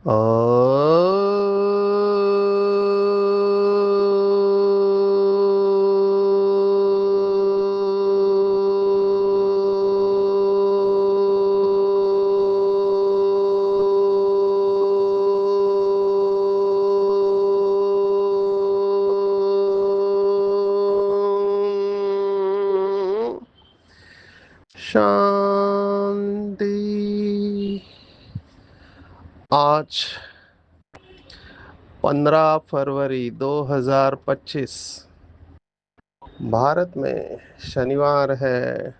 ओ शांति। आज 15 फरवरी 2025 भारत में शनिवार है।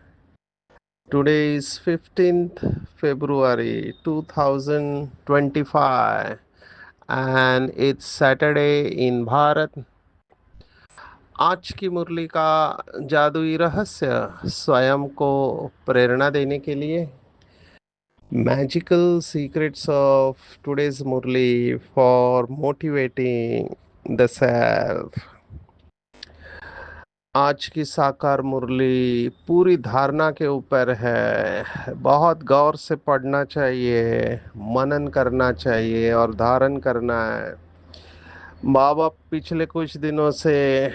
Today is 15th February 2025 and it's Saturday in Bharat. आज की मुरली का जादुई रहस्य स्वयं को प्रेरणा देने के लिए magical secrets of today's murli for motivating the self. आज की साकार मुरली पूरी धारणा के ऊपर है। बहुत गौर से पढ़ना चाहिए, मनन करना चाहिए और धारण करना है। बाबा पिछले कुछ दिनों से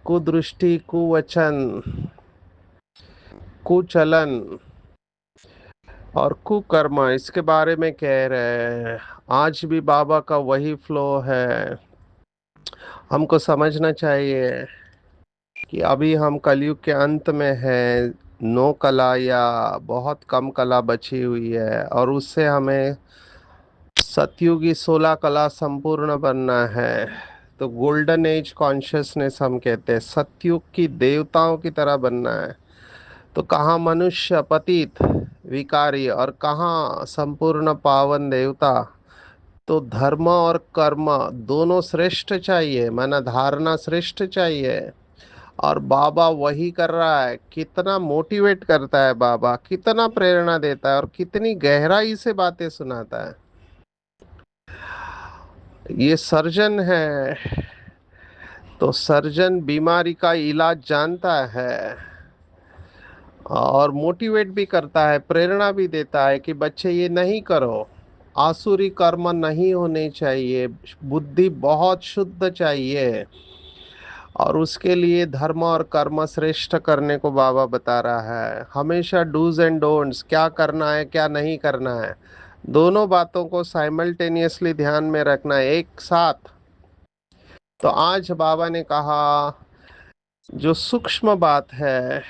कुदृष्टि, कुवचन, कुचलन और कुकर्म इसके बारे में कह रहे हैं। आज भी बाबा का वही फ्लो है। हमको समझना चाहिए कि अभी हम कलयुग के अंत में हैं। नो कला या बहुत कम कला बची हुई है और उससे हमें सतयुगी 16 कला संपूर्ण बनना है। तो गोल्डन एज कॉन्शियसनेस हम कहते हैं, सतयुग की देवताओं की तरह बनना है। तो कहाँ मनुष्य पतित विकारी और कहाँ संपूर्ण पावन देवता। तो धर्म और कर्म दोनों श्रेष्ठ चाहिए, माना धारणा श्रेष्ठ चाहिए। और बाबा वही कर रहा है। कितना मोटिवेट करता है बाबा, कितना प्रेरणा देता है और कितनी गहराई से बातें सुनाता है। ये सर्जन है तो सर्जन बीमारी का इलाज जानता है और मोटिवेट भी करता है, प्रेरणा भी देता है कि बच्चे ये नहीं करो। आसुरी कर्म नहीं होने चाहिए, बुद्धि बहुत शुद्ध चाहिए। और उसके लिए धर्म और कर्म श्रेष्ठ करने को बाबा बता रहा है। हमेशा डूज एंड डोंट्स, क्या करना है क्या नहीं करना है, दोनों बातों को साइमल्टेनियसली ध्यान में रखना है एक साथ। तो आज बाबा ने कहा जो सूक्ष्म बात है,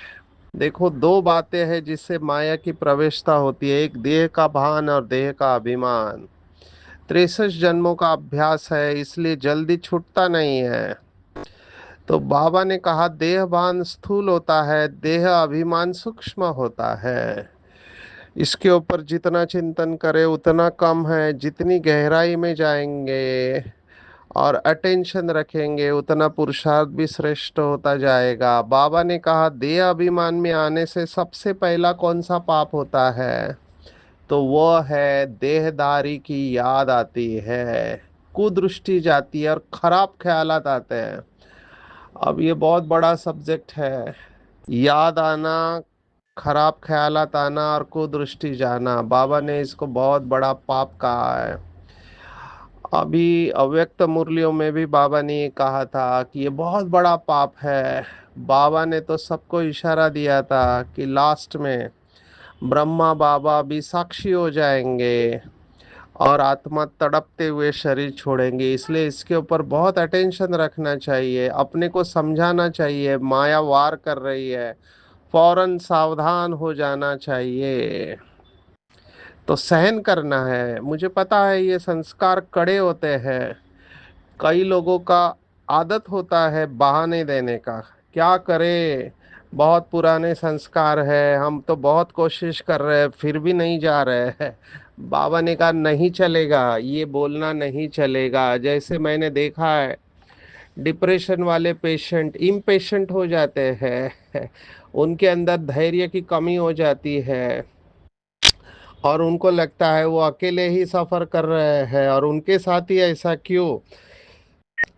देखो दो बातें हैं जिससे माया की प्रवेशता होती है। एक देह का भान और देह का अभिमान। 63 जन्मों का अभ्यास है, इसलिए जल्दी छूटता नहीं है। तो बाबा ने कहा देह भान स्थूल होता है, देह अभिमान सूक्ष्म होता है। इसके ऊपर जितना चिंतन करें उतना कम है। जितनी गहराई में जाएंगे और अटेंशन रखेंगे उतना पुरुषार्थ भी श्रेष्ठ होता जाएगा। बाबा ने कहा देह अभिमान में आने से सबसे पहला कौन सा पाप होता है, तो वो है देहदारी की याद आती है, कुदृष्टि जाती है और खराब ख्यालात आते हैं। अब ये बहुत बड़ा सब्जेक्ट है। याद आना, खराब ख्यालात आना और कुदृष्टि जाना, बाबा ने इसको बहुत बड़ा पाप कहा है। अभी अव्यक्त मुरलियों में भी बाबा ने ये कहा था कि ये बहुत बड़ा पाप है। बाबा ने तो सबको इशारा दिया था कि लास्ट में ब्रह्मा बाबा भी साक्षी हो जाएंगे और आत्मा तड़पते हुए शरीर छोड़ेंगे। इसलिए इसके ऊपर बहुत अटेंशन रखना चाहिए, अपने को समझाना चाहिए। माया वार कर रही है, फौरन सावधान हो जाना चाहिए। तो सहन करना है। मुझे पता है ये संस्कार कड़े होते हैं। कई लोगों का आदत होता है बहाने देने का। क्या करें, बहुत पुराने संस्कार है, हम तो बहुत कोशिश कर रहे हैं फिर भी नहीं जा रहे हैं। बाबा ने कहा नहीं चलेगा, ये बोलना नहीं चलेगा। जैसे मैंने देखा है, डिप्रेशन वाले पेशेंट इम्पेशेंट हो जाते हैं, उनके अंदर धैर्य की कमी हो जाती है और उनको लगता है वो अकेले ही सफर कर रहे हैं और उनके साथ ही ऐसा क्यों।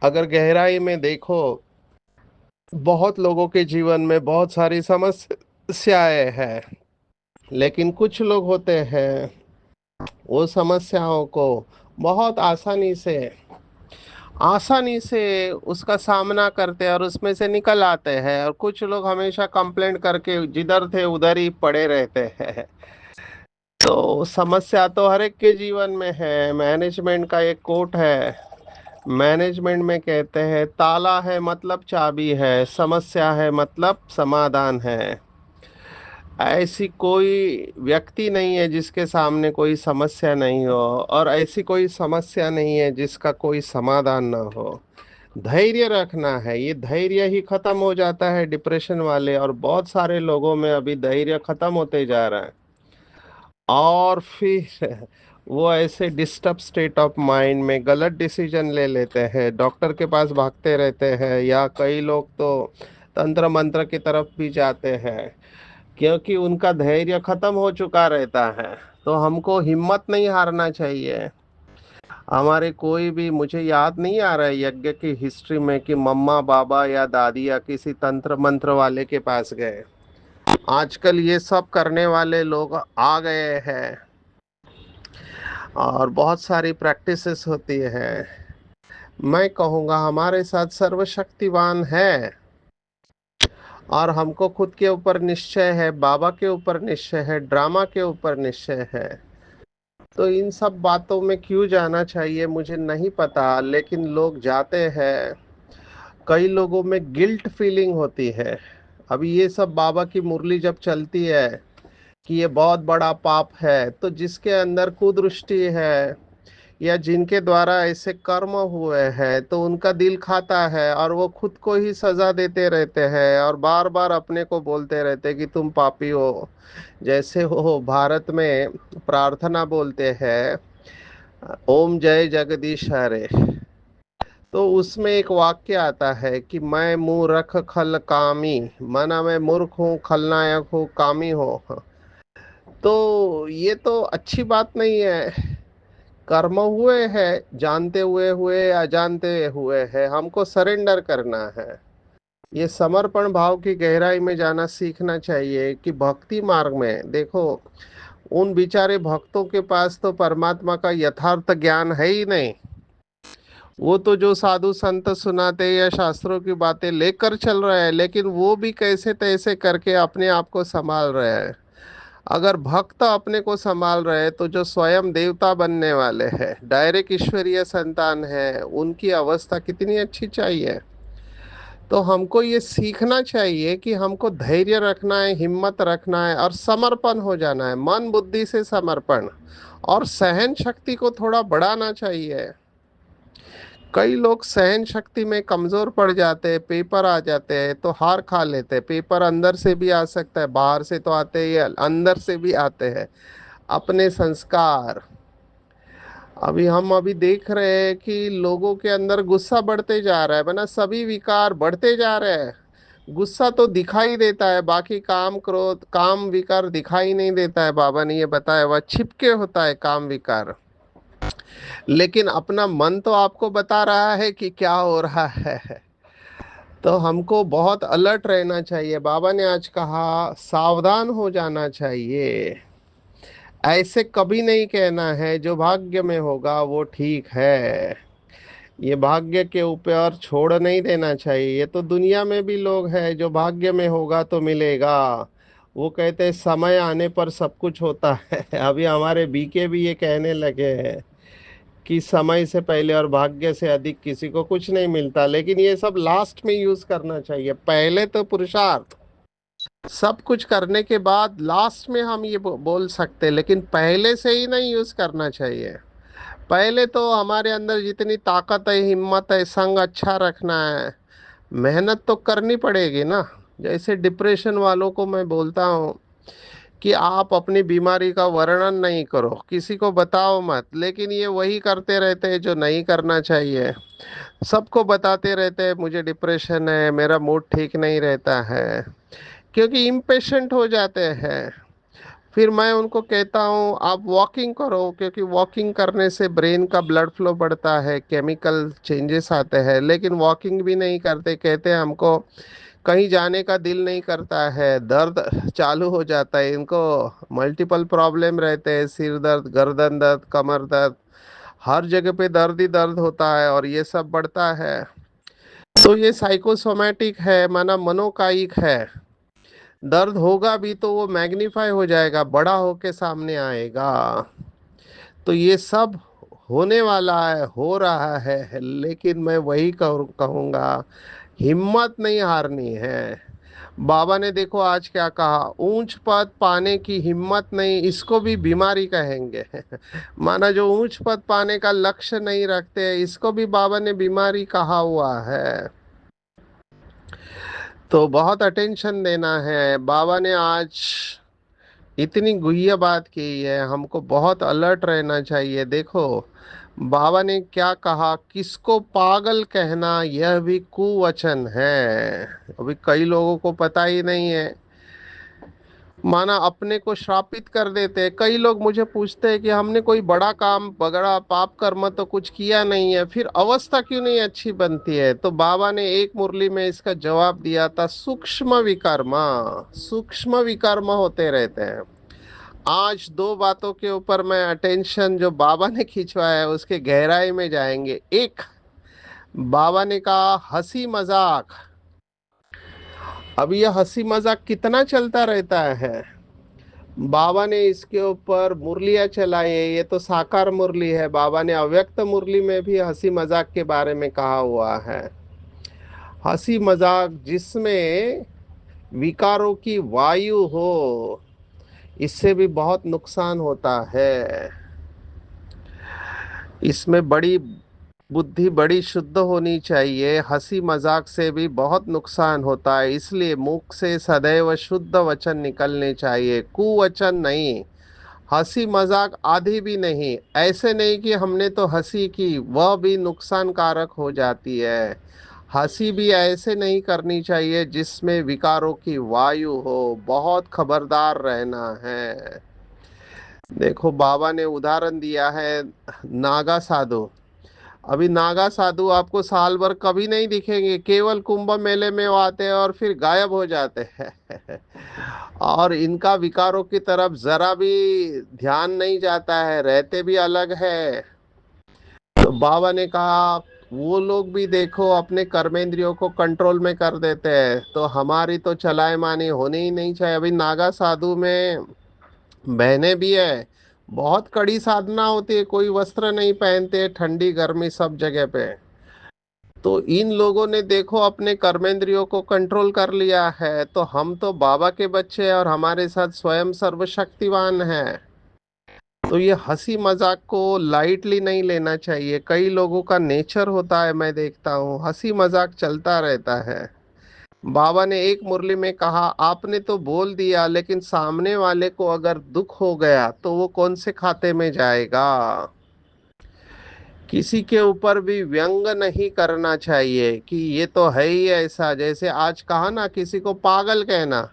अगर गहराई में देखो, बहुत लोगों के जीवन में बहुत सारी समस्याएं हैं, लेकिन कुछ लोग होते हैं वो समस्याओं को बहुत आसानी से उसका सामना करते हैं और उसमें से निकल आते हैं। और कुछ लोग हमेशा कंप्लेंट करके जिधर थे उधर ही पड़े रहते हैं। तो समस्या तो हर एक के जीवन में है। मैनेजमेंट का एक कोट है, मैनेजमेंट में कहते हैं, ताला है मतलब चाबी है, समस्या है मतलब समाधान है। ऐसी कोई व्यक्ति नहीं है जिसके सामने कोई समस्या नहीं हो, और ऐसी कोई समस्या नहीं है जिसका कोई समाधान ना हो। धैर्य रखना है, ये धैर्य ही खत्म हो जाता है डिप्रेशन वाले, और बहुत सारे लोगों में अभी धैर्य खत्म होते जा रहा है। और फिर वो ऐसे डिस्टर्ब स्टेट ऑफ माइंड में गलत डिसीजन ले लेते हैं, डॉक्टर के पास भागते रहते हैं, या कई लोग तो तंत्र मंत्र की तरफ भी जाते हैं, क्योंकि उनका धैर्य खत्म हो चुका रहता है। तो हमको हिम्मत नहीं हारना चाहिए। हमारे कोई भी, मुझे याद नहीं आ रहा है यज्ञ की हिस्ट्री में कि मम्मा बाबा या दादी या किसी तंत्र मंत्र वाले के पास गए। आजकल ये सब करने वाले लोग आ गए हैं, और बहुत सारी प्रैक्टिसेस होती है। मैं कहूँगा हमारे साथ सर्वशक्तिवान है, और हमको खुद के ऊपर निश्चय है, बाबा के ऊपर निश्चय है, ड्रामा के ऊपर निश्चय है। तो इन सब बातों में क्यों जाना चाहिए मुझे नहीं पता, लेकिन लोग जाते हैं। कई लोगों में गिल्ट फीलिंग होती है। अभी ये सब बाबा की मुरली जब चलती है कि ये बहुत बड़ा पाप है, तो जिसके अंदर कुदृष्टि है या जिनके द्वारा ऐसे कर्म हुए हैं, तो उनका दिल खाता है और वो खुद को ही सजा देते रहते हैं, और बार बार अपने को बोलते रहते हैं कि तुम पापी हो। जैसे वो भारत में प्रार्थना बोलते हैं, ओम जय जगदीश हरे। तो उसमें एक वाक्य आता है कि मैं मूर्ख खल कामी, माना मैं मूर्ख हूँ, खलनायक हूँ, कामी हूँ। तो ये तो अच्छी बात नहीं है। कर्म हुए हैं, जानते हुए हुए अजानते हुए है, हमको सरेंडर करना है। ये समर्पण भाव की गहराई में जाना सीखना चाहिए। कि भक्ति मार्ग में देखो, उन बेचारे भक्तों के पास तो परमात्मा का यथार्थ ज्ञान है ही नहीं। वो तो जो साधु संत सुनाते या शास्त्रों की बातें लेकर चल रहे हैं, लेकिन वो भी कैसे तैसे करके अपने आप को संभाल रहे हैं। अगर भक्त अपने को संभाल रहे हैं, तो जो स्वयं देवता बनने वाले हैं, डायरेक्ट ईश्वरीय संतान है, उनकी अवस्था कितनी अच्छी चाहिए। तो हमको ये सीखना चाहिए कि हमको धैर्य रखना है, हिम्मत रखना है, और समर्पण हो जाना है, मन बुद्धि से समर्पण। और सहन शक्ति को थोड़ा बढ़ाना चाहिए। कई लोग सहन शक्ति में कमजोर पड़ जाते हैं, पेपर आ जाते हैं तो हार खा लेते हैं। पेपर अंदर से भी आ सकता है, बाहर से तो आते ही, अंदर से भी आते हैं अपने संस्कार। हम अभी देख रहे हैं कि लोगों के अंदर गुस्सा बढ़ते जा रहा है, बना सभी विकार बढ़ते जा रहे हैं। गुस्सा तो दिखाई देता है, बाकी काम क्रोध काम विकार दिखाई नहीं देता है। बाबा ने ये बताया, वह छिपके होता है काम विकार। लेकिन अपना मन तो आपको बता रहा है कि क्या हो रहा है। तो हमको बहुत अलर्ट रहना चाहिए। बाबा ने आज कहा, सावधान हो जाना चाहिए। ऐसे कभी नहीं कहना है जो भाग्य में होगा वो ठीक है। ये भाग्य के ऊपर छोड़ नहीं देना चाहिए। ये तो दुनिया में भी लोग हैं जो भाग्य में होगा तो मिलेगा। वो कहते हैं समय आने पर सब कुछ होता है। अभी हमारे बीके भी ये कहने लगे हैं कि समय से पहले और भाग्य से अधिक किसी को कुछ नहीं मिलता। लेकिन ये सब लास्ट में यूज करना चाहिए। पहले तो पुरुषार्थ, सब कुछ करने के बाद लास्ट में हम ये बोल सकते हैं, लेकिन पहले से ही नहीं यूज करना चाहिए। पहले तो हमारे अंदर जितनी ताकत है, हिम्मत है, संग अच्छा रखना है, मेहनत तो करनी पड़ेगी ना। जैसे डिप्रेशन वालों को मैं बोलता हूँ कि आप अपनी बीमारी का वर्णन नहीं करो, किसी को बताओ मत, लेकिन ये वही करते रहते हैं जो नहीं करना चाहिए। सबको बताते रहते हैं मुझे डिप्रेशन है, मेरा मूड ठीक नहीं रहता है, क्योंकि इम्पेशेंट हो जाते हैं। फिर मैं उनको कहता हूँ आप वॉकिंग करो, क्योंकि वॉकिंग करने से ब्रेन का ब्लड फ्लो बढ़ता है, केमिकल चेंजेस आते हैं। लेकिन वॉकिंग भी नहीं करते, कहते हैं हमको कहीं जाने का दिल नहीं करता है, दर्द चालू हो जाता है इनको। मल्टीपल प्रॉब्लम रहते हैं, सिर दर्द, गर्दन दर्द, कमर दर्द, हर जगह पे दर्द ही दर्द होता है और ये सब बढ़ता है। तो ये साइकोसोमैटिक है, माना मनोकायिक है। दर्द होगा भी तो वो मैग्नीफाई हो जाएगा, बड़ा होके सामने आएगा। तो ये सब होने वाला है, हो रहा है, लेकिन मैं वही कहूँगा, हिम्मत नहीं हारनी है। बाबा ने देखो आज क्या कहा, ऊंच पद पाने की हिम्मत नहीं, इसको भी बीमारी कहेंगे। माना जो ऊंच पद पाने का लक्ष्य नहीं रखते, इसको भी बाबा ने बीमारी कहा हुआ है। तो बहुत अटेंशन देना है। बाबा ने आज इतनी गुह्य बात की है, हमको बहुत अलर्ट रहना चाहिए। देखो बाबा ने क्या कहा, किसको पागल कहना यह भी कुवचन है। अभी कई लोगों को पता ही नहीं है, माना अपने को श्रापित कर देते हैं। कई लोग मुझे पूछते हैं कि हमने कोई बड़ा काम, बड़ा पाप कर्म तो कुछ किया नहीं है, फिर अवस्था क्यों नहीं अच्छी बनती है। तो बाबा ने एक मुरली में इसका जवाब दिया था, सूक्ष्म विकर्म। सूक्ष्म विकर्म होते रहते हैं। आज दो बातों के ऊपर मैं अटेंशन जो बाबा ने खिंचवाया है उसके गहराई में जाएंगे। एक, बाबा ने कहा हंसी मजाक। अब यह हंसी मजाक कितना चलता रहता है। बाबा ने इसके ऊपर मुरलियां चलाई है, ये तो साकार मुरली है। बाबा ने अव्यक्त मुरली में भी हंसी मजाक के बारे में कहा हुआ है। हंसी मजाक जिसमें विकारों की वायु हो, इससे भी बहुत नुकसान होता है। इसमें बड़ी बुद्धि, बड़ी शुद्ध होनी चाहिए। हंसी मजाक से भी बहुत नुकसान होता है, इसलिए मुख से सदैव शुद्ध वचन निकलने चाहिए, कुवचन नहीं। हंसी मजाक आधी भी नहीं, ऐसे नहीं कि हमने तो हंसी की, वह भी नुकसानकारक हो जाती है। हंसी भी ऐसे नहीं करनी चाहिए जिसमें विकारों की वायु हो, बहुत खबरदार रहना है। देखो बाबा ने उदाहरण दिया है, नागा साधु। अभी नागा साधु आपको साल भर कभी नहीं दिखेंगे, केवल कुंभ मेले में वो आते हैं और फिर गायब हो जाते हैं। और इनका विकारों की तरफ जरा भी ध्यान नहीं जाता है, रहते भी अलग है। तो बाबा ने कहा वो लोग भी देखो अपने कर्मेंद्रियों को कंट्रोल में कर देते हैं, तो हमारी तो चलाए मानी होनी ही नहीं चाहिए। अभी नागा साधु में बहनें भी है, बहुत कड़ी साधना होती है, कोई वस्त्र नहीं पहनते, ठंडी गर्मी सब जगह पे। तो इन लोगों ने देखो अपने कर्मेंद्रियों को कंट्रोल कर लिया है, तो हम तो बाबा के बच्चे हैं और हमारे साथ स्वयं सर्वशक्तिवान है। तो ये हंसी मजाक को लाइटली नहीं लेना चाहिए। कई लोगों का नेचर होता है, मैं देखता हूँ हंसी मजाक चलता रहता है। बाबा ने एक मुरली में कहा, आपने तो बोल दिया, लेकिन सामने वाले को अगर दुख हो गया तो वो कौन से खाते में जाएगा। किसी के ऊपर भी व्यंग नहीं करना चाहिए कि ये तो है ही ऐसा। जैसे आज कहा ना, किसी को पागल कहना,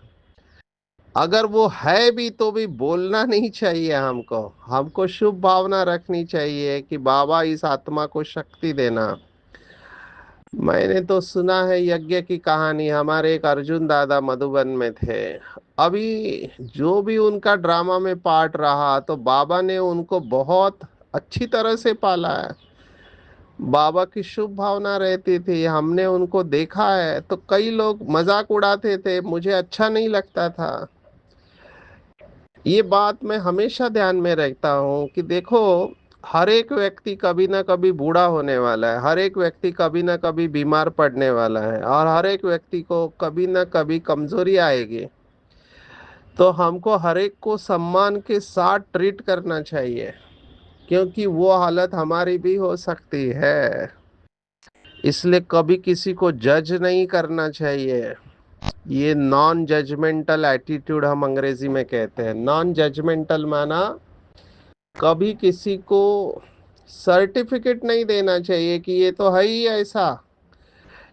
अगर वो है भी तो भी बोलना नहीं चाहिए। हमको हमको शुभ भावना रखनी चाहिए कि बाबा इस आत्मा को शक्ति देना। मैंने तो सुना है यज्ञ की कहानी, हमारे एक अर्जुन दादा मधुबन में थे। अभी जो भी उनका ड्रामा में पार्ट रहा, तो बाबा ने उनको बहुत अच्छी तरह से पाला है। बाबा की शुभ भावना रहती थी, हमने उनको देखा है। तो कई लोग मजाक उड़ाते थे, मुझे अच्छा नहीं लगता था। ये बात मैं हमेशा ध्यान में रखता हूँ कि देखो, हर एक व्यक्ति कभी ना कभी बूढ़ा होने वाला है, हर एक व्यक्ति कभी ना कभी बीमार पड़ने वाला है, और हर एक व्यक्ति को कभी ना कभी कमजोरी आएगी। तो हमको हर एक को सम्मान के साथ ट्रीट करना चाहिए, क्योंकि वो हालत हमारी भी हो सकती है। इसलिए कभी किसी को जज नहीं करना चाहिए। ये नॉन जजमेंटल एटीट्यूड हम अंग्रेजी में कहते हैं। नॉन जजमेंटल माना कभी किसी को सर्टिफिकेट नहीं देना चाहिए कि ये तो है ही ऐसा,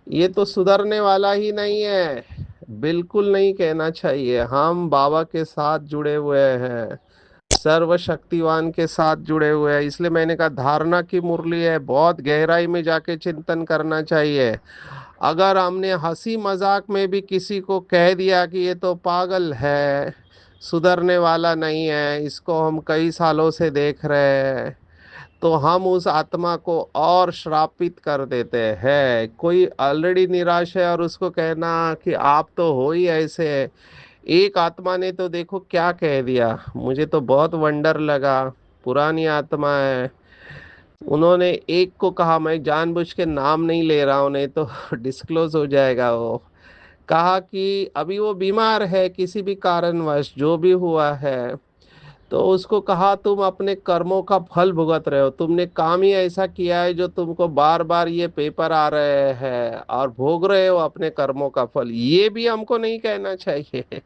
ये तो सुधरने वाला ही नहीं है। बिल्कुल नहीं कहना चाहिए। हम बाबा के साथ जुड़े हुए हैं, सर्वशक्तिवान के साथ जुड़े हुए हैं। इसलिए मैंने कहा धारणा की मुरली है, बहुत गहराई में जाके चिंतन करना चाहिए। अगर हमने हंसी मजाक में भी किसी को कह दिया कि ये तो पागल है, सुधरने वाला नहीं है, इसको हम कई सालों से देख रहे हैं, तो हम उस आत्मा को और श्रापित कर देते हैं। कोई ऑलरेडी निराश है और उसको कहना कि आप तो हो ही ऐसे। एक आत्मा ने तो देखो क्या कह दिया, मुझे तो बहुत वंडर लगा। पुरानी आत्मा है, उन्होंने एक को कहा, मैं जानबूझ के नाम नहीं ले रहा हूं नहीं तो डिस्क्लोज हो जाएगा, वो कहा कि अभी वो बीमार है किसी भी कारणवश, जो भी हुआ है, तो उसको कहा तुम अपने कर्मों का फल भुगत रहे हो, तुमने काम ही ऐसा किया है जो तुमको बार बार ये पेपर आ रहे हैं और भोग रहे हो अपने कर्मों का फल। ये भी हमको नहीं कहना चाहिए।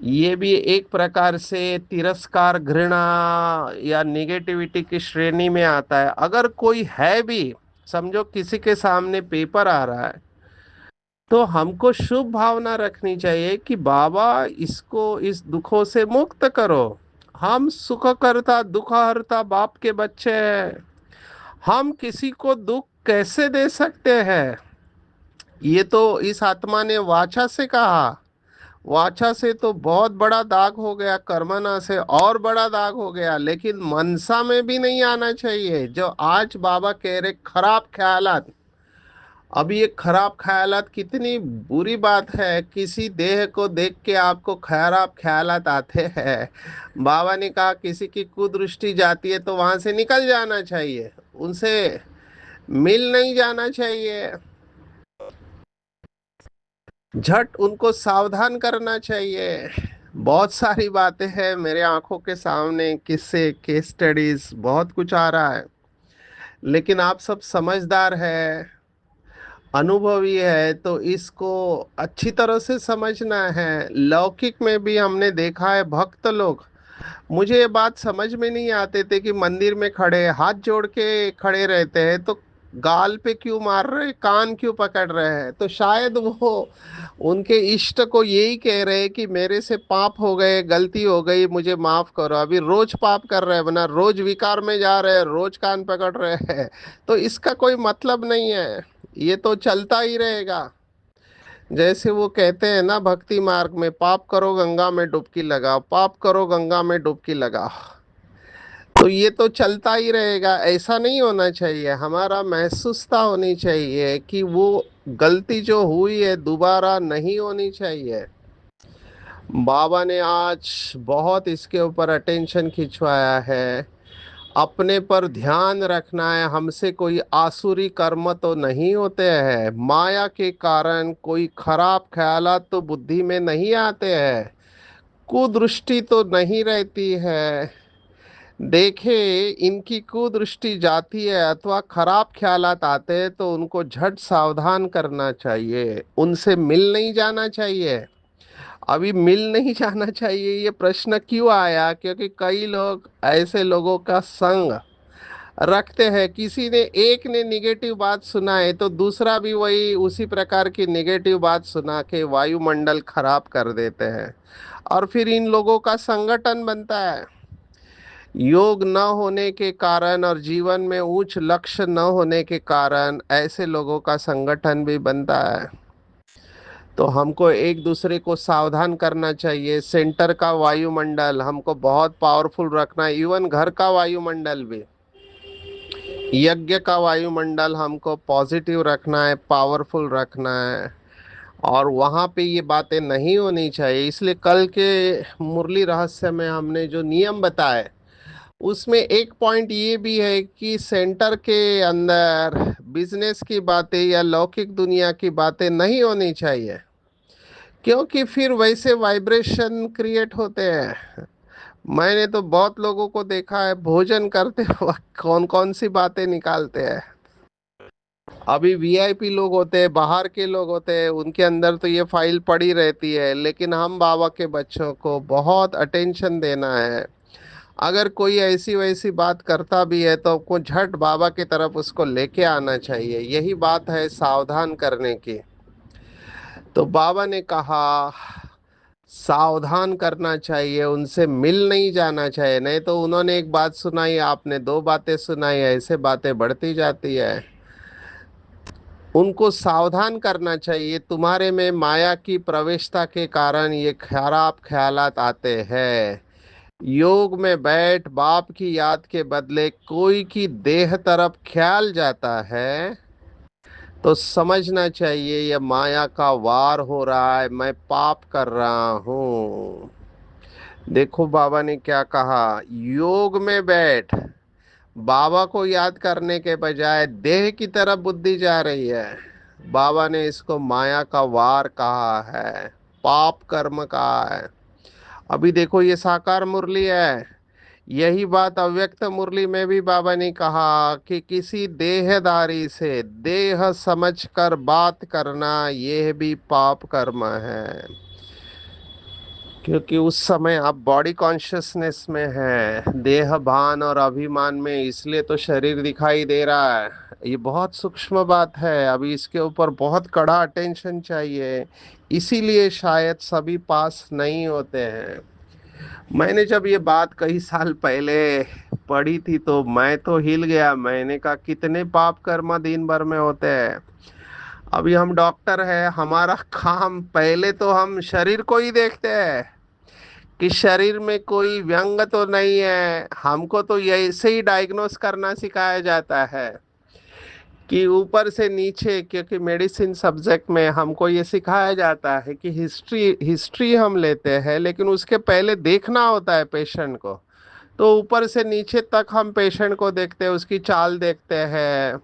ये भी एक प्रकार से तिरस्कार, घृणा या निगेटिविटी की श्रेणी में आता है। अगर कोई है भी, समझो किसी के सामने पेपर आ रहा है, तो हमको शुभ भावना रखनी चाहिए कि बाबा इसको इस दुखों से मुक्त करो। हम सुख करता दुख हरता बाप के बच्चे हैं। हम किसी को दुख कैसे दे सकते हैं? ये तो इस आत्मा ने वाचा से कहा। वाचा से तो बहुत बड़ा दाग हो गया, कर्मना से और बड़ा दाग हो गया, लेकिन मनसा में भी नहीं आना चाहिए। जो आज बाबा कह रहे खराब ख्यालात, अब ये खराब ख्यालात कितनी बुरी बात है। किसी देह को देख के आपको खराब ख्यालात आते हैं। बाबा ने कहा किसी की कुदृष्टि जाती है तो वहां से निकल जाना चाहिए, उनसे मिल नहीं जाना चाहिए, झट उनको सावधान करना चाहिए। बहुत सारी बातें हैं मेरे आंखों के सामने, किस्से, केस स्टडीज, बहुत कुछ आ रहा है। लेकिन आप सब समझदार है, अनुभवी है, तो इसको अच्छी तरह से समझना है। लौकिक में भी हमने देखा है भक्त लोग, मुझे ये बात समझ में नहीं आते थे कि मंदिर में खड़े हाथ जोड़ के खड़े रहते हैं, तो गाल पे क्यों मार रहे, कान क्यों पकड़ रहे हैं? तो शायद वो उनके इष्ट को यही कह रहे हैं कि मेरे से पाप हो गए, गलती हो गई, मुझे माफ करो। अभी रोज पाप कर रहे हैं, वरना रोज विकार में जा रहे हैं, रोज कान पकड़ रहे हैं, तो इसका कोई मतलब नहीं है। ये तो चलता ही रहेगा। जैसे वो कहते हैं ना भक्ति मार्ग में, पाप करो गंगा में डुबकी लगाओ, पाप करो गंगा में डुबकी लगाओ। तो ये तो चलता ही रहेगा, ऐसा नहीं होना चाहिए। हमारा महसूसता होनी चाहिए कि वो गलती जो हुई है दोबारा नहीं होनी चाहिए। बाबा ने आज बहुत इसके ऊपर अटेंशन खिंचवाया है। अपने पर ध्यान रखना है, हमसे कोई आसुरी कर्म तो नहीं होते हैं। माया के कारण कोई खराब ख्यालात तो बुद्धि में नहीं आते हैं, कुदृष्टि तो नहीं रहती है। देखे, इनकी कुदृष्टि जाती है अथवा खराब ख्यालात आते हैं तो उनको झट सावधान करना चाहिए, उनसे मिल नहीं जाना चाहिए। अभी मिल नहीं जाना चाहिए, ये प्रश्न क्यों आया? क्योंकि कई लोग ऐसे लोगों का संग रखते हैं। किसी ने एक ने निगेटिव बात सुना है तो दूसरा भी वही उसी प्रकार की निगेटिव बात सुना के वायुमंडल खराब कर देते हैं, और फिर इन लोगों का संगठन बनता है। योग न होने के कारण और जीवन में उच्च लक्ष्य न होने के कारण ऐसे लोगों का संगठन भी बनता है। तो हमको एक दूसरे को सावधान करना चाहिए। सेंटर का वायुमंडल हमको बहुत पावरफुल रखना है, इवन घर का वायुमंडल भी, यज्ञ का वायुमंडल हमको पॉजिटिव रखना है, पावरफुल रखना है। और वहाँ पे ये बातें नहीं होनी चाहिए। इसलिए कल के मुरली रहस्य में हमने जो नियम बताए, उसमें एक पॉइंट ये भी है कि सेंटर के अंदर बिजनेस की बातें या लौकिक दुनिया की बातें नहीं होनी चाहिए, क्योंकि फिर वैसे वाइब्रेशन क्रिएट होते हैं। मैंने तो बहुत लोगों को देखा है भोजन करते वक्त कौन कौन सी बातें निकालते हैं। अभी वीआईपी लोग होते हैं, बाहर के लोग होते हैं, उनके अंदर तो ये फाइल पड़ी रहती है, लेकिन हम बाबा के बच्चों को बहुत अटेंशन देना है। अगर कोई ऐसी वैसी बात करता भी है तो आपको झट बाबा की तरफ उसको लेके आना चाहिए। यही बात है सावधान करने की। तो बाबा ने कहा सावधान करना चाहिए, उनसे मिल नहीं जाना चाहिए। नहीं तो उन्होंने एक बात सुनाई, आपने दो बातें सुनाई, ऐसे बातें बढ़ती जाती है। उनको सावधान करना चाहिए, तुम्हारे में माया की प्रवेशता के कारण ये खराब ख्यालात आते हैं। योग में बैठ बाप की याद के बदले कोई की देह तरफ ख्याल जाता है तो समझना चाहिए यह माया का वार हो रहा है, मैं पाप कर रहा हूँ। देखो बाबा ने क्या कहा, योग में बैठ बाबा को याद करने के बजाय देह की तरफ बुद्धि जा रही है। बाबा ने इसको माया का वार कहा है, पाप कर्म कहा है। अभी देखो ये साकार मुरली है, यही बात अव्यक्त मुरली में भी बाबा ने कहा कि किसी देहदारी से देह समझकर बात करना यह भी पाप कर्म है। क्योंकि उस समय आप बॉडी कॉन्शियसनेस में हैं, देह भान और अभिमान में, इसलिए तो शरीर दिखाई दे रहा है। ये बहुत सूक्ष्म बात है, अभी इसके ऊपर बहुत कड़ा अटेंशन चाहिए। इसीलिए शायद सभी पास नहीं होते हैं। मैंने जब ये बात कई साल पहले पढ़ी थी तो मैं तो हिल गया। मैंने कहा कितने पाप कर्म दिन भर में होते हैं। अभी हम डॉक्टर हैं, हमारा काम पहले तो हम शरीर को ही देखते हैं कि शरीर में कोई व्यंग तो नहीं है। हमको तो ये ऐसे ही डायग्नोस करना सिखाया जाता है कि ऊपर से नीचे, क्योंकि मेडिसिन सब्जेक्ट में हमको ये सिखाया जाता है कि हिस्ट्री हिस्ट्री हम लेते हैं, लेकिन उसके पहले देखना होता है पेशेंट को। तो ऊपर से नीचे तक हम पेशेंट को देखते हैं, उसकी चाल देखते हैं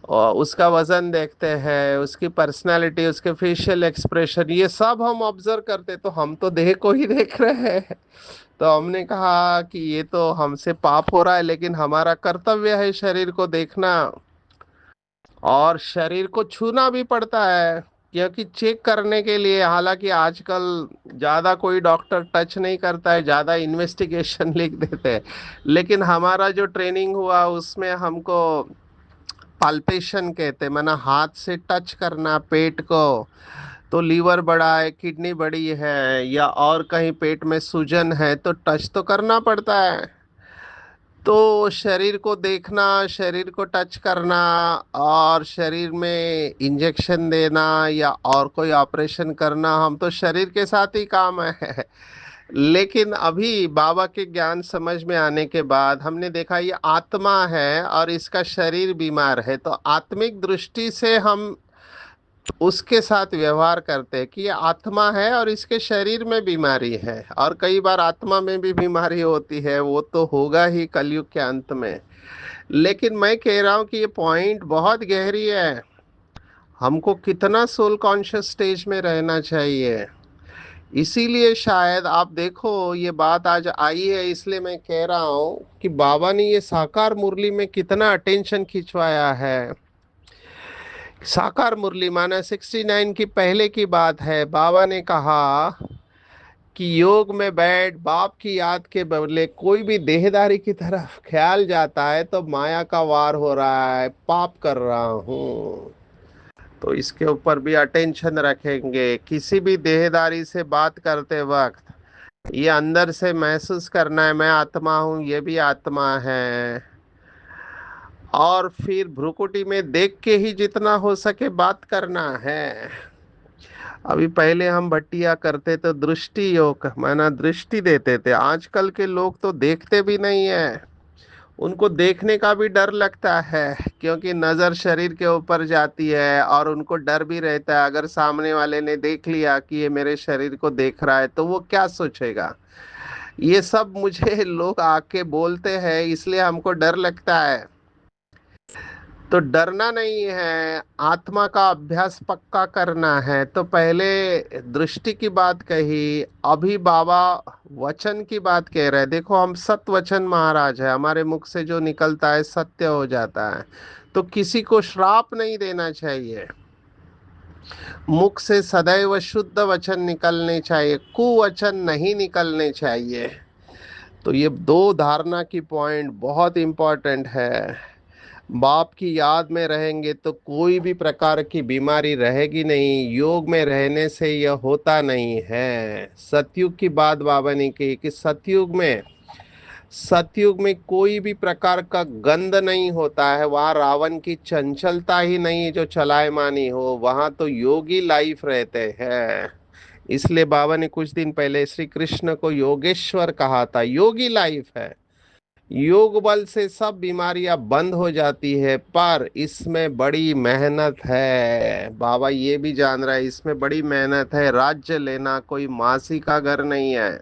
और उसका वजन देखते हैं, उसकी पर्सनालिटी, उसके फेशियल एक्सप्रेशन, ये सब हम ऑब्जर्व करते हैं। तो हम तो देह को ही देख रहे हैं। तो हमने कहा कि ये तो हमसे पाप हो रहा है, लेकिन हमारा कर्तव्य है शरीर को देखना और शरीर को छूना भी पड़ता है, क्योंकि चेक करने के लिए। हालांकि आजकल ज़्यादा कोई डॉक्टर टच नहीं करता है, ज़्यादा इन्वेस्टिगेशन लिख देते हैं। लेकिन हमारा जो ट्रेनिंग हुआ उसमें हमको पाल्पेशन कहते हैं, माना हाथ से टच करना पेट को। तो लीवर बड़ा है, किडनी बड़ी है, या और कहीं पेट में सूजन है तो टच तो करना पड़ता है। तो शरीर को देखना, शरीर को टच करना और शरीर में इंजेक्शन देना या और कोई ऑपरेशन करना, हम तो शरीर के साथ ही काम है। लेकिन अभी बाबा के ज्ञान समझ में आने के बाद हमने देखा ये आत्मा है और इसका शरीर बीमार है। तो आत्मिक दृष्टि से हम उसके साथ व्यवहार करते हैं कि ये आत्मा है और इसके शरीर में बीमारी है। और कई बार आत्मा में भी बीमारी होती है, वो तो होगा ही कलयुग के अंत में। लेकिन मैं कह रहा हूँ कि ये पॉइंट बहुत गहरी है। हमको कितना सोल कॉन्शियस स्टेज में रहना चाहिए। इसीलिए शायद आप देखो ये बात आज आई है, इसलिए मैं कह रहा हूँ कि बाबा ने ये साकार मुरली में कितना अटेंशन खिंचवाया है। साकार मुरली माना 69 की पहले की बात है। बाबा ने कहा कि योग में बैठ बाप की याद के बदले कोई भी देहदारी की तरफ ख्याल जाता है तो माया का वार हो रहा है, पाप कर रहा हूँ। तो इसके ऊपर भी अटेंशन रखेंगे। किसी भी देहदारी से बात करते वक्त ये अंदर से महसूस करना है, मैं आत्मा हूँ, ये भी आत्मा है। और फिर भ्रुकुटी में देख के ही जितना हो सके बात करना है। अभी पहले हम भट्टिया करते तो दृष्टि योग माना दृष्टि देते थे। आजकल के लोग तो देखते भी नहीं है, उनको देखने का भी डर लगता है, क्योंकि नजर शरीर के ऊपर जाती है और उनको डर भी रहता है अगर सामने वाले ने देख लिया कि ये मेरे शरीर को देख रहा है तो वो क्या सोचेगा। ये सब मुझे लोग आके बोलते हैं, इसलिए हमको डर लगता है। तो डरना नहीं है, आत्मा का अभ्यास पक्का करना है। तो पहले दृष्टि की बात कही, अभी बाबा वचन की बात कह रहे हैं। देखो हम सत वचन महाराज है, हमारे मुख से जो निकलता है सत्य हो जाता है। तो किसी को श्राप नहीं देना चाहिए, मुख से सदैव शुद्ध वचन निकलने चाहिए, कुवचन नहीं निकलने चाहिए। तो ये दो धारणा की पॉइंट बहुत इंपॉर्टेंट है। बाप की याद में रहेंगे तो कोई भी प्रकार की बीमारी रहेगी नहीं। योग में रहने से यह होता नहीं है। सतयुग की बात बाबा ने की कि सतयुग में सतयुग में कोई भी प्रकार का गंध नहीं होता है, वहां रावण की चंचलता ही नहीं जो चलायमानी हो, वहां तो योगी लाइफ रहते हैं। इसलिए बाबा ने कुछ दिन पहले श्री कृष्ण को योगेश्वर कहा था। योगी लाइफ है, योग बल से सब बीमारियां बंद हो जाती है, पर इसमें बड़ी मेहनत है। बाबा ये भी जान रहा है इसमें बड़ी मेहनत है। राज्य लेना कोई मासी का घर नहीं है,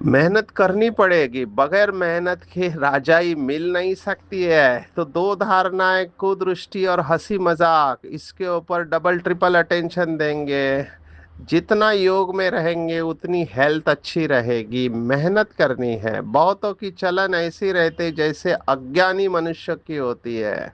मेहनत करनी पड़ेगी। बगैर मेहनत के राजाई मिल नहीं सकती है। तो दो धारणाएं, कुदृष्टि और हंसी मजाक, इसके ऊपर डबल ट्रिपल अटेंशन देंगे। जितना योग में रहेंगे उतनी हेल्थ अच्छी रहेगी। मेहनत करनी है। बहुतों की चलन ऐसी रहती जैसे अज्ञानी मनुष्य की होती है,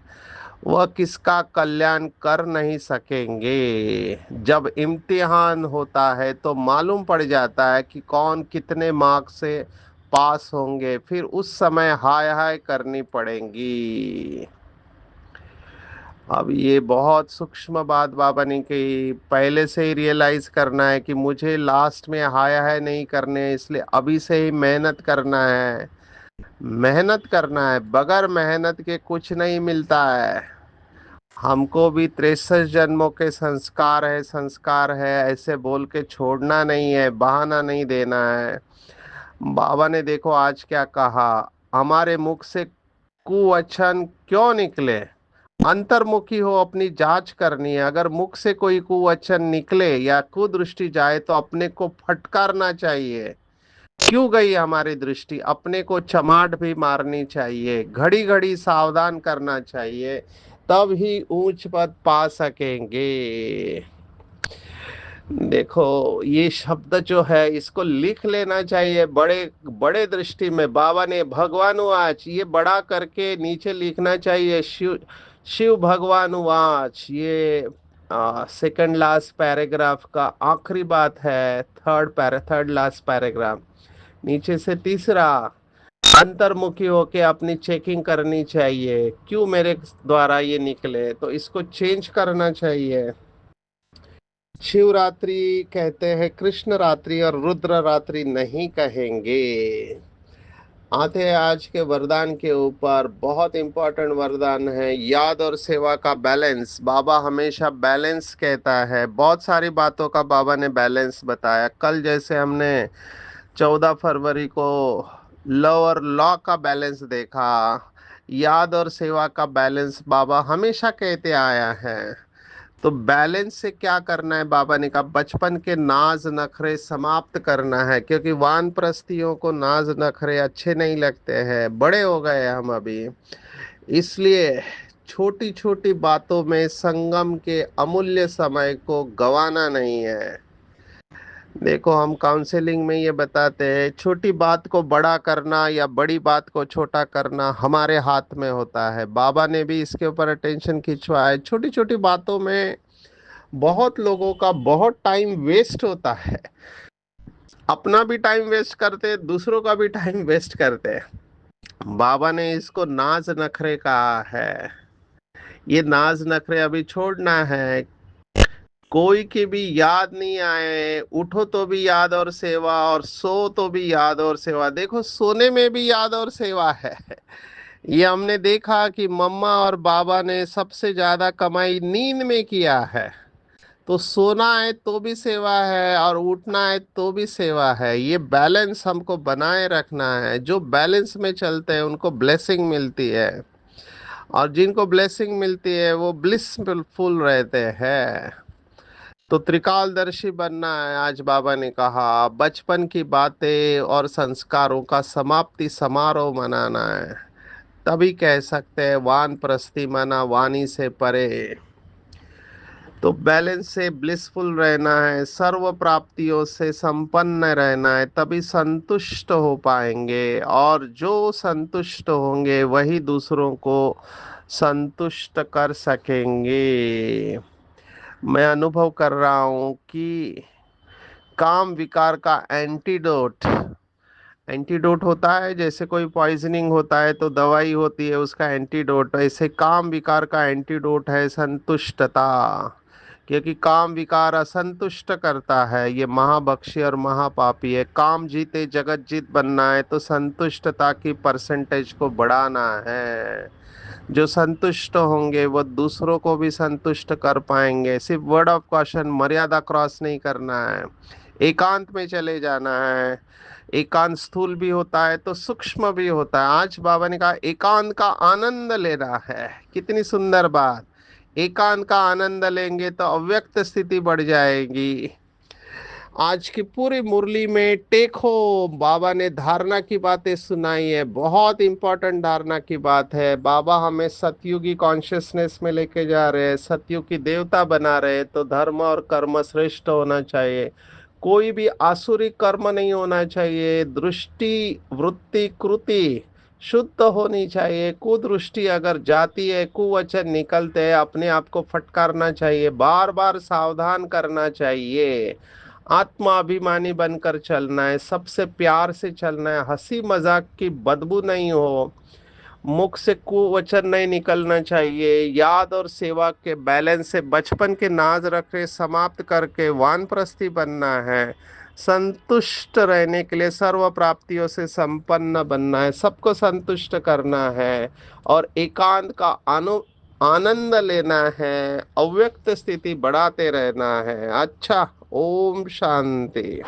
वह किसका कल्याण कर नहीं सकेंगे। जब इम्तिहान होता है तो मालूम पड़ जाता है कि कौन कितने मार्क्स से पास होंगे, फिर उस समय हाय हाय करनी पड़ेंगी। अब ये बहुत सूक्ष्म बात बाबा ने कही, पहले से ही रियलाइज करना है कि मुझे लास्ट में हाय हाय नहीं करने, इसलिए अभी से ही मेहनत करना है। मेहनत करना है, बगैर मेहनत के कुछ नहीं मिलता है। हमको भी 63 जन्मों के संस्कार है, संस्कार है ऐसे बोल के छोड़ना नहीं है, बहाना नहीं देना है। बाबा ने देखो आज क्या कहा, हमारे मुख से कुवचन क्यों निकले, अंतर्मुखी हो, अपनी जांच करनी है। अगर मुख से कोई कुवचन निकले या कुदृष्टि जाए तो अपने को फटकारना चाहिए। क्यों गई हमारी दृष्टि, अपने को चमाट भी मारनी चाहिए, घड़ी घड़ी सावधान करना चाहिए, तब ही ऊंच पद पा सकेंगे। देखो ये शब्द जो है इसको लिख लेना चाहिए बड़े बड़े दृष्टि में। बाबा ने भगवान वाच ये बड़ा करके नीचे लिखना चाहिए, शिव शिव भगवान वाच। ये सेकंड लास्ट पैराग्राफ का आखिरी बात है, थर्ड लास्ट पैराग्राफ। नीचे से तीसरा, अंतर्मुखी होके अपनी चेकिंग करनी चाहिए, क्यों मेरे द्वारा ये निकले, तो इसको चेंज करना चाहिए। शिवरात्रि कहते हैं, कृष्ण रात्रि और रुद्र रात्रि नहीं कहेंगे। आते हैं आज के वरदान के ऊपर। बहुत इंपॉर्टेंट वरदान है, याद और सेवा का बैलेंस। बाबा हमेशा बैलेंस कहता है, बहुत सारी बातों का बाबा ने बैलेंस बताया। कल जैसे हमने 14 फरवरी को लव और लॉ का बैलेंस देखा, याद और सेवा का बैलेंस बाबा हमेशा कहते आया है। तो बैलेंस से क्या करना है, बाबा ने कहा बचपन के नाज नखरे समाप्त करना है, क्योंकि वानप्रस्थियों को नाज नखरे अच्छे नहीं लगते हैं, बड़े हो गए हम अभी। इसलिए छोटी छोटी बातों में संगम के अमूल्य समय को गंवाना नहीं है। देखो हम काउंसलिंग में ये बताते हैं, छोटी बात को बड़ा करना या बड़ी बात को छोटा करना हमारे हाथ में होता है। बाबा ने भी इसके ऊपर अटेंशन खिंचवाया है। छोटी छोटी बातों में बहुत लोगों का बहुत टाइम वेस्ट होता है, अपना भी टाइम वेस्ट करते हैं, दूसरों का भी टाइम वेस्ट करते हैं। बाबा ने इसको नाज नखरे कहा है। ये नाज नखरे अभी छोड़ना है। कोई की भी याद नहीं आए, उठो तो भी याद और सेवा, और सो तो भी याद और सेवा। देखो सोने में भी याद और सेवा है। ये हमने देखा कि मम्मा और बाबा ने सबसे ज्यादा कमाई नींद में किया है। तो सोना है तो भी सेवा है, और उठना है तो भी सेवा है। ये बैलेंस हमको बनाए रखना है। जो बैलेंस में चलते हैं उनको ब्लेसिंग मिलती है, और जिनको ब्लेसिंग मिलती है वो ब्लिसफुल रहते हैं। तो त्रिकालदर्शी बनना है। आज बाबा ने कहा बचपन की बातें और संस्कारों का समाप्ति समारोह मनाना है, तभी कह सकते हैं वान प्रस्थि मना वाणी से परे। तो बैलेंस से ब्लिसफुल रहना है, सर्व प्राप्तियों से संपन्न रहना है, तभी संतुष्ट हो पाएंगे। और जो संतुष्ट होंगे वही दूसरों को संतुष्ट कर सकेंगे। मैं अनुभव कर रहा हूँ कि काम विकार का एंटीडोट, एंटीडोट होता है जैसे कोई पॉइजनिंग होता है तो दवाई होती है उसका एंटीडोट, ऐसे काम विकार का एंटीडोट है संतुष्टता। क्योंकि काम विकार असंतुष्ट करता है, ये महाभक्षी और महापापी है। काम जीते जगत जीत बनना है तो संतुष्टता की परसेंटेज को बढ़ाना है। जो संतुष्ट होंगे वो दूसरों को भी संतुष्ट कर पाएंगे। सिर्फ वर्ड ऑफ कॉशन, मर्यादा क्रॉस नहीं करना है, एकांत में चले जाना है। एकांत स्थूल भी होता है तो सूक्ष्म भी होता है। आज बाबा ने कहा एकांत का आनंद लेना है। कितनी सुंदर बात। एकांत का आनंद लेंगे तो अव्यक्त स्थिति बढ़ जाएगी। आज की पूरी मुरली में टेको बाबा ने धारणा की बातें सुनाई है। बहुत इंपॉर्टेंट धारणा की बात है। बाबा हमें सतयुगी कॉन्शियसनेस में लेके जा रहे हैं, सतयुग की देवता बना रहे हैं। तो धर्म और कर्म श्रेष्ठ होना चाहिए, कोई भी आसुरी कर्म नहीं होना चाहिए। दृष्टि, वृत्ति, कृति शुद्ध होनी चाहिए। कुदृष्टि अगर जाती है, कुवचन निकलते हैं, अपने आप को फटकारना चाहिए, बार बार सावधान करना चाहिए। आत्माभिमानी बनकर चलना है, सबसे प्यार से चलना है, हंसी मजाक की बदबू नहीं हो, मुख से कुवचन नहीं निकलना चाहिए। याद और सेवा के बैलेंस से बचपन के नाज रखे समाप्त करके वानप्रस्थी बनना है। संतुष्ट रहने के लिए सर्व प्राप्तियों से संपन्न बनना है, सबको संतुष्ट करना है और एकांत का आनंद लेना है। अव्यक्त स्थिति बढ़ाते रहना है। अच्छा, ओम शांति।